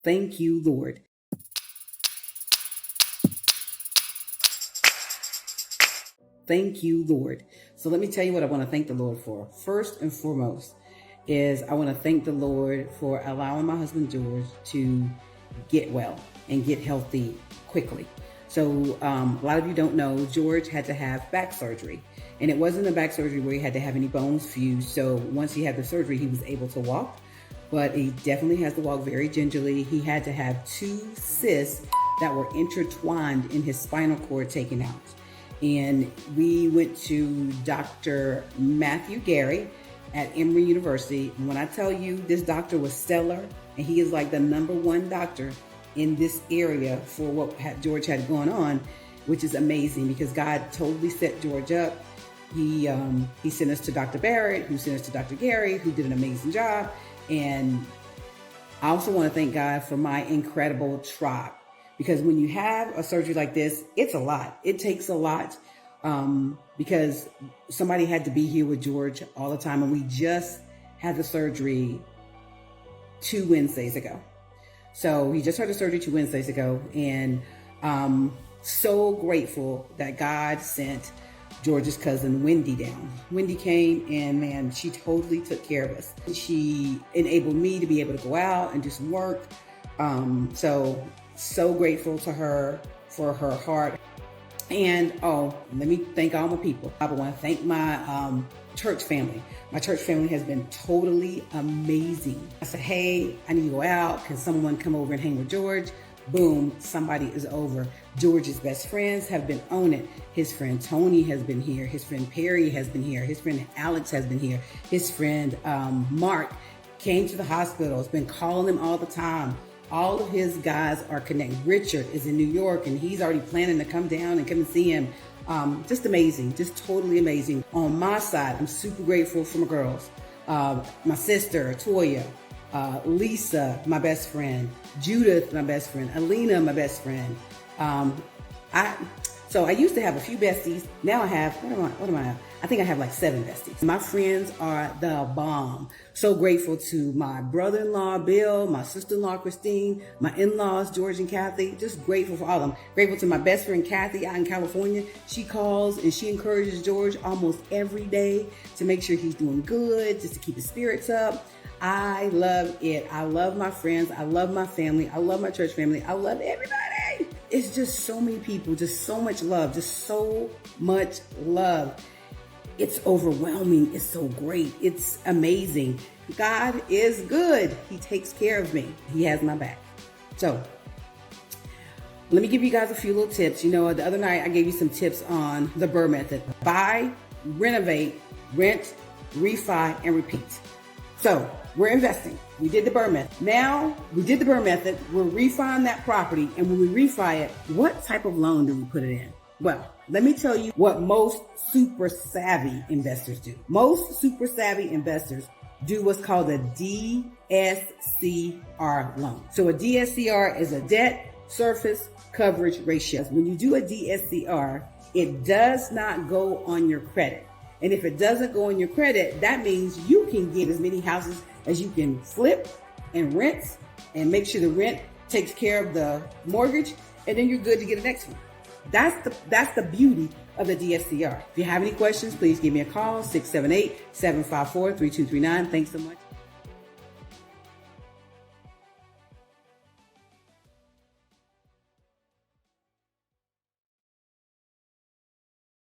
Thank you, Lord. Thank you, Lord. So let me tell you what I want to thank the Lord for. First and foremost is I want to thank the Lord for allowing my husband George to get well and get healthy quickly. So a lot of you don't know, George had to have back surgery. And it wasn't a back surgery where he had to have any bones fused. So once he had the surgery, he was able to walk. But he definitely has to walk very gingerly. He had to have 2 cysts that were intertwined in his spinal cord taken out. And we went to Dr. Matthew Gary at Emory University. And when I tell you this doctor was stellar, and he is like the #1 doctor in this area for what George had going on, which is amazing because God totally set George up. He sent us to Dr. Barrett, who sent us to Dr. Gary, who did an amazing job. And I also want to thank God for my incredible tribe. Because when you have a surgery like this, it's a lot. It takes a lot because somebody had to be here with George all the time. And we just had the surgery 2 Wednesdays ago. So he just had the surgery 2 Wednesdays ago. And so grateful that God sent George's cousin Wendy down. Wendy came and man, she totally took care of us. She enabled me to be able to go out and just work. So grateful to her for her heart. And let me thank all my people. I want to thank my church family. My church family has been totally amazing. I said, hey, I need to go out. Can someone come over and hang with George? Boom, somebody is over. George's best friends have been on it. His friend Tony has been here. His friend Perry has been here. His friend Alex has been here. His friend Mark came to the hospital. Has been calling him all the time. All of his guys are connected. Richard is in New York and he's already planning to come down and come and see him. Just amazing, just totally amazing. On my side, I'm super grateful for my girls. My sister, Toya, Lisa, my best friend, Judith, my best friend, Alina, my best friend. So I used to have a few besties. Now I have, what am I? I think I have like 7 besties. My friends are the bomb. So grateful to my brother-in-law, Bill, my sister-in-law, Christine, my in-laws, George and Kathy. Just grateful for all of them. Grateful to my best friend, Kathy, out in California. She calls and she encourages George almost every day to make sure he's doing good, just to keep his spirits up. I love it. I love my friends. I love my family. I love my church family. I love everybody. It's just so many people, just so much love, just so much love. It's overwhelming. It's so great. It's amazing. God is good. He takes care of me. He has my back. So let me give you guys a few little tips. You know, the other night I gave you some tips on the BRRRR method. Buy, renovate, rent, refi, and repeat. So we're investing. We did the BRRRR method. Now we did the BRRRR method. We're refining that property. And when we refi it, what type of loan do we put it in? Well, let me tell you what most super savvy investors do. Most super savvy investors do what's called a DSCR loan. So a DSCR is a Debt-Service-Coverage-Ratio. When you do a DSCR, it does not go on your credit. And if it doesn't go on your credit, that means you can get as many houses as you can flip and rent and make sure the rent takes care of the mortgage, and then you're good to get the next one. That's the beauty of the DSCR. If you have any questions, please give me a call, 678-754-3239. Thanks so much.